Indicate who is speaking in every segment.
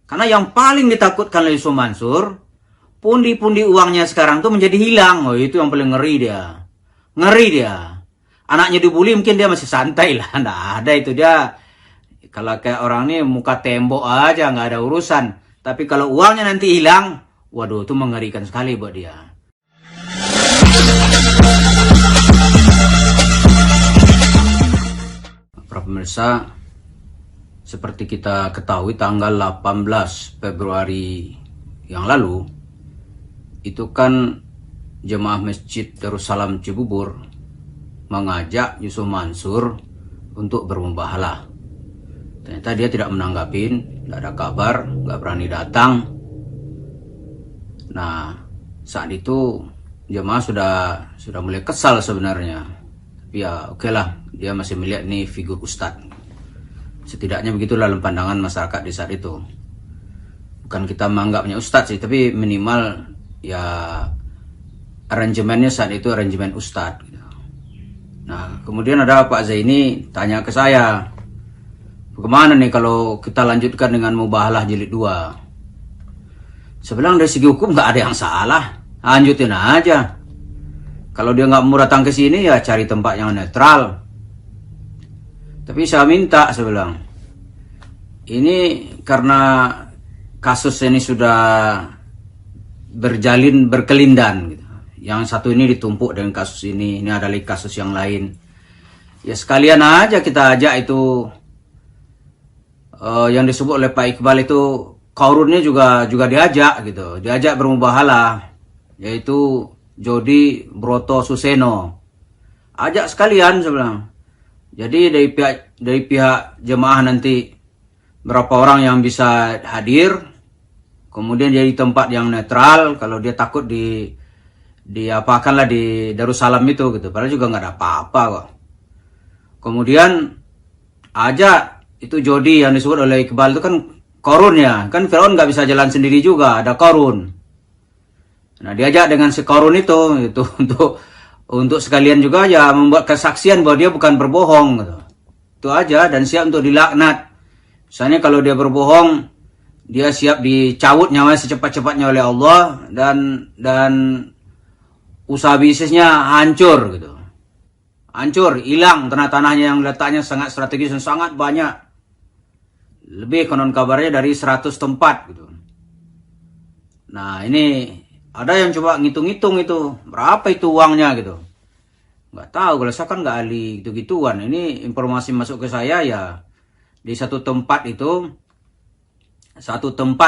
Speaker 1: Karena yang paling ditakutkan oleh Yusuf Mansur, pundi-pundi uangnya sekarang tuh menjadi hilang. Oh, itu yang paling ngeri dia. Ngeri dia. Anaknya dibully mungkin dia masih santai lah. Nggak ada itu dia. Kalau kayak orang ini muka tembok aja, nggak ada urusan. Tapi kalau uangnya nanti hilang, waduh itu mengerikan sekali buat dia. Para pemirsa, seperti kita ketahui tanggal 18 Februari yang lalu, itu kan jemaah Masjid Darussalam Cibubur mengajak Yusuf Mansur untuk bermubahalah. Ternyata dia tidak menanggapin, tidak ada kabar, nggak berani datang. Nah, saat itu jemaah sudah mulai kesal sebenarnya. Tapi ya oke lah, dia masih melihat nih figur Ustadz. Setidaknya begitulah dalam pandangan masyarakat di saat itu. Bukan kita menganggapnya Ustadz sih, tapi minimal ya aranjemennya saat itu aranjemen Ustadz. Nah, kemudian ada Pak Zaini tanya ke saya, bagaimana nih kalau kita lanjutkan dengan mubahalah jilid 2? Saya bilang dari segi hukum nggak ada yang salah, lanjutin aja. Kalau dia nggak mau datang ke sini ya cari tempat yang netral. Tapi saya minta, saya bilang, ini karena kasus ini sudah berkelindan gitu. Yang satu ini ditumpuk dengan kasus ini ada lagi kasus yang lain. Ya sekalian aja kita ajak itu yang disebut oleh Pak Iqbal itu Qaurunnya juga diajak gitu. Diajak bermubahalah, yaitu Jody Broto Suseno. Ajak sekalian, saya bilang. Jadi dari pihak jemaah nanti berapa orang yang bisa hadir, kemudian jadi tempat yang netral. Kalau dia takut diapakanlah di Darussalam itu gitu, padahal juga nggak ada apa-apa kok. Kemudian aja itu Jody yang disebut oleh Iqbal itu kan Qarun ya, kan Firaun nggak bisa jalan sendiri juga, ada Qarun. Nah diajak dengan si Qarun itu untuk sekalian juga ya membuat kesaksian bahwa dia bukan berbohong gitu. Itu aja, dan siap untuk dilaknat. Misalnya kalau dia berbohong, dia siap dicabut nyawanya secepat-cepatnya oleh Allah, dan usaha bisnisnya hancur gitu. Hancur, hilang tanah-tanahnya yang letaknya sangat strategis dan sangat banyak. Lebih konon kabarnya dari 100 tempat gitu. Nah, ini ada yang coba ngitung-ngitung itu, berapa itu uangnya gitu. Nggak tahu, kalau saya kan nggak ahli gitu-gituan. Ini informasi masuk ke saya ya, di satu tempat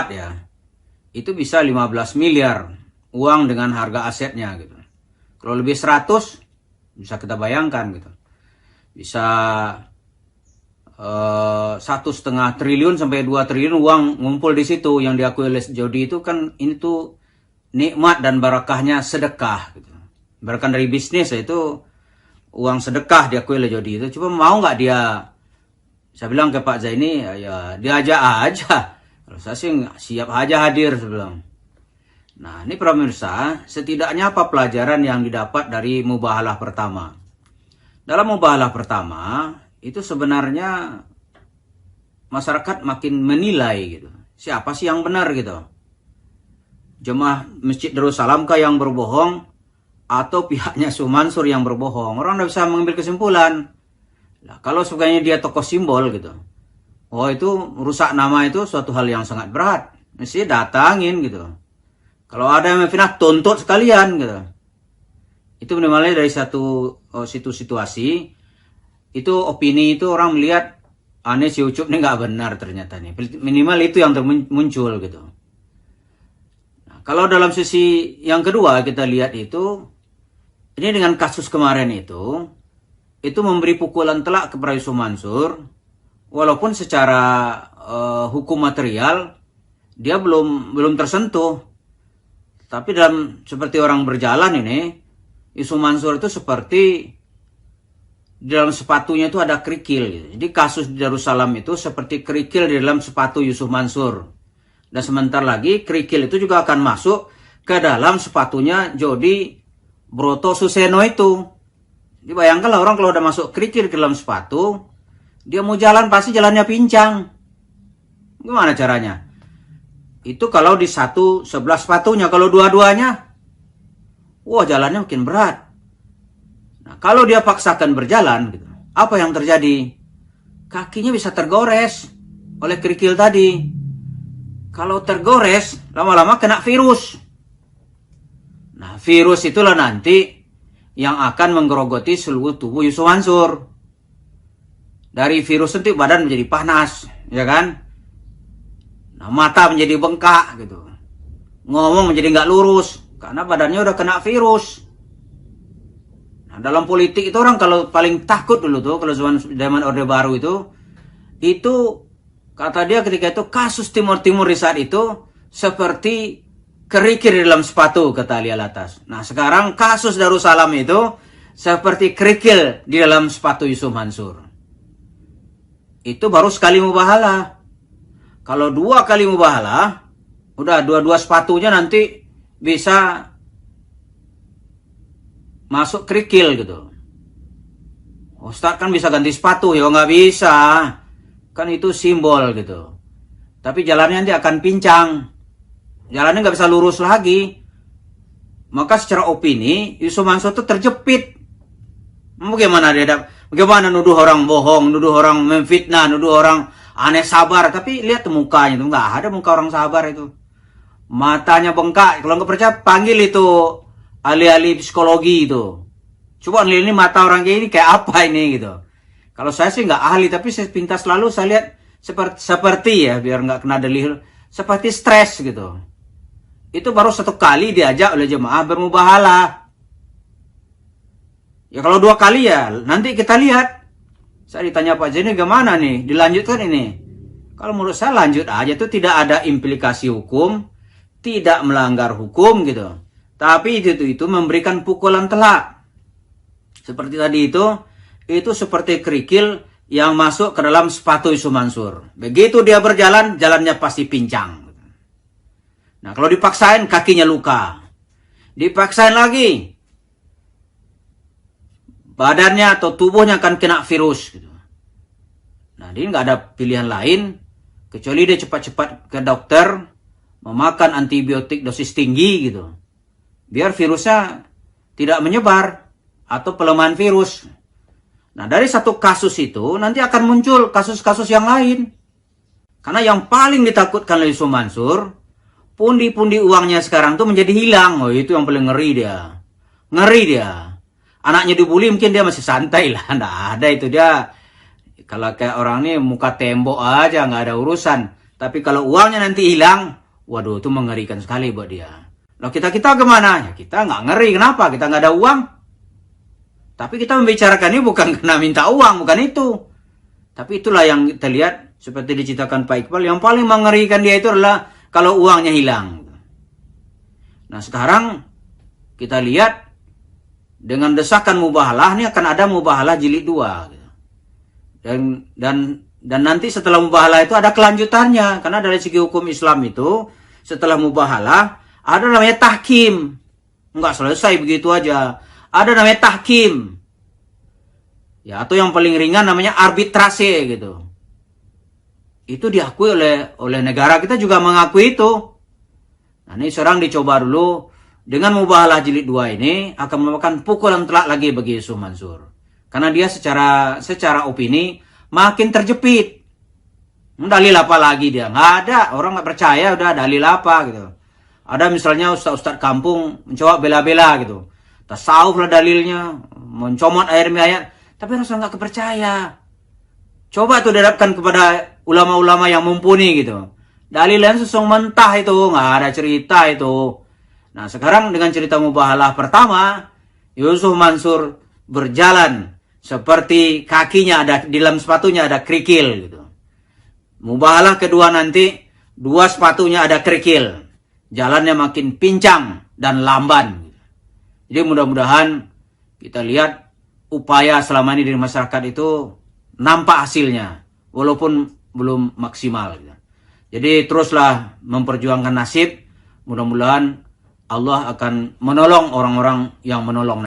Speaker 1: ya, itu bisa 15 miliar uang dengan harga asetnya gitu. Kalau lebih 100, bisa kita bayangkan gitu. Bisa 1,5 triliun sampai 2 triliun uang ngumpul di situ. Yang diakui oleh Jody itu kan ini tuh nikmat dan barakahnya sedekah gitu. Berkah dari bisnis itu uang sedekah diakui oleh Jody itu. Coba mau nggak dia? Saya bilang ke Pak Zaini, ya diajak aja. Kalau saya sih siap aja hadir, saya bilang. Nah ini pemirsa, setidaknya apa pelajaran yang didapat dari mubahalah pertama? Dalam mubahalah pertama itu sebenarnya masyarakat makin menilai gitu. Siapa sih yang benar gitu? Jemaah Masjid Darussalam kah yang berbohong, atau pihaknya Yusuf Mansur yang berbohong? Orang tidak bisa mengambil kesimpulan. Nah, kalau sebenarnya dia tokoh simbol gitu, oh itu rusak nama itu suatu hal yang sangat berat. Mesti datangin gitu. Kalau ada yang memfitnah, tuntut sekalian gitu. Itu minimalnya dari satu situasi. Itu opini itu orang melihat, aneh si Ucup ini nggak benar ternyata nih. Minimal itu yang muncul gitu. Kalau dalam sisi yang kedua kita lihat itu, ini dengan kasus kemarin itu memberi pukulan telak kepada Yusuf Mansur, walaupun secara hukum material dia belum tersentuh, tapi seperti orang berjalan ini, Yusuf Mansur itu seperti di dalam sepatunya itu ada kerikil. Gitu. Jadi kasus di Darussalam itu seperti kerikil di dalam sepatu Yusuf Mansur. Dan sebentar lagi kerikil itu juga akan masuk ke dalam sepatunya Jody Broto Suseno itu. Jadi bayangkanlah orang kalau udah masuk kerikil ke dalam sepatu, dia mau jalan pasti jalannya pincang. Gimana caranya? Itu kalau di satu sebelah sepatunya, kalau dua-duanya, wah jalannya makin berat. Nah, kalau dia paksakan berjalan, gitu, apa yang terjadi? Kakinya bisa tergores oleh kerikil tadi. Kalau tergores, lama-lama kena virus. Nah, virus itulah nanti yang akan menggerogoti seluruh tubuh Yusuf Mansur. Dari virus itu badan menjadi panas, ya kan? Nah, mata menjadi bengkak gitu. Ngomong menjadi nggak lurus karena badannya udah kena virus. Nah, dalam politik itu orang kalau paling takut dulu tuh kalau zaman Orde Baru itu kata dia ketika itu kasus Timur Timur di saat itu seperti kerikil di dalam sepatu, kata Ali Alatas. Nah, sekarang kasus Darussalam itu seperti kerikil di dalam sepatu Yusuf Mansur. Itu baru sekali mubahalah. Kalau 2 kali mubahalah, udah dua-dua sepatunya nanti bisa masuk kerikil gitu. Ustadz kan bisa ganti sepatu, ya nggak bisa. Kan itu simbol gitu. Tapi jalannya nanti akan pincang. Jalannya nggak bisa lurus lagi. Maka secara opini, Yusuf Mansur itu terjepit. Bagaimana nuduh orang bohong, nuduh orang memfitnah, nuduh orang aneh sabar. Tapi lihat mukanya itu, nggak ada muka orang sabar itu. Matanya bengkak. Kalau nggak percaya, panggil itu ahli-ahli psikologi itu. Coba ini mata orang kayak ini kayak apa ini gitu. Kalau saya sih nggak ahli, tapi saya pintas selalu saya lihat seperti ya, biar nggak kena dalil, seperti stres gitu. Itu baru 1 kali diajak oleh jemaah bermubahalah. Ya kalau 2 kali ya, nanti kita lihat. Saya ditanya Pak Zaini gimana nih, dilanjutkan ini. Kalau menurut saya lanjut aja, itu tidak ada implikasi hukum, tidak melanggar hukum gitu. Tapi itu memberikan pukulan telak. Seperti tadi itu seperti kerikil yang masuk ke dalam sepatu Yusuf Mansur. Begitu dia berjalan, jalannya pasti pincang. Nah, kalau dipaksain kakinya luka. Dipaksain lagi, badannya atau tubuhnya akan kena virus gitu. Nah, dia nggak ada pilihan lain kecuali dia cepat-cepat ke dokter, memakan antibiotik dosis tinggi gitu. Biar virusnya tidak menyebar atau pelemahan virus. Nah, dari satu kasus itu nanti akan muncul kasus-kasus yang lain. Karena yang paling ditakutkan oleh Yusuf Mansur, pundi-pundi uangnya sekarang tuh menjadi hilang. Oh, itu yang paling ngeri dia. Ngeri dia. Anaknya dibully mungkin dia masih santai lah. Nggak ada itu dia. Kalau kayak orang ini muka tembok aja nggak ada urusan. Tapi kalau uangnya nanti hilang, waduh itu mengerikan sekali buat dia. Loh kita gimana? Ya kita nggak ngeri. Kenapa? Kita nggak ada uang. Tapi kita membicarakan ini bukan karena minta uang, bukan itu. Tapi itulah yang kita lihat seperti diceritakan Pak Iqbal. Yang paling mengerikan dia itu adalah kalau uangnya hilang. Nah sekarang kita lihat dengan desakan mubahalah ini akan ada mubahalah jilid 2. Dan nanti setelah mubahalah itu ada kelanjutannya. Karena dari segi hukum Islam itu setelah mubahalah ada namanya tahkim. Enggak selesai begitu aja. Ada namanya tahkim. Ya, atau yang paling ringan namanya arbitrase gitu. Itu diakui oleh negara kita juga mengakui itu. Nah, ini sekarang dicoba dulu dengan mubahalah jilid 2 ini akan merupakan pukulan telak lagi bagi Yusuf Mansur. Karena dia secara opini makin terjepit. Dalil apa lagi dia? Nggak ada, orang nggak percaya udah dalil apa gitu. Ada misalnya ustaz-ustaz kampung mencoba bela-bela gitu. Tasawuf lah dalilnya, mencomot ayat, tapi Rasul nggak kepercaya. Coba tuh dihadapkan kepada ulama-ulama yang mumpuni gitu. Dalilnya sesung mentah itu, nggak ada cerita itu. Nah sekarang dengan cerita mubahalah pertama, Yusuf Mansur berjalan seperti kakinya ada di dalam sepatunya ada kerikil gitu. Mubahalah kedua nanti 2 sepatunya ada kerikil, jalannya makin pincang dan lamban. Jadi mudah-mudahan kita lihat upaya selama ini dari masyarakat itu nampak hasilnya, walaupun belum maksimal. Jadi teruslah memperjuangkan nasib, mudah-mudahan Allah akan menolong orang-orang yang menolong.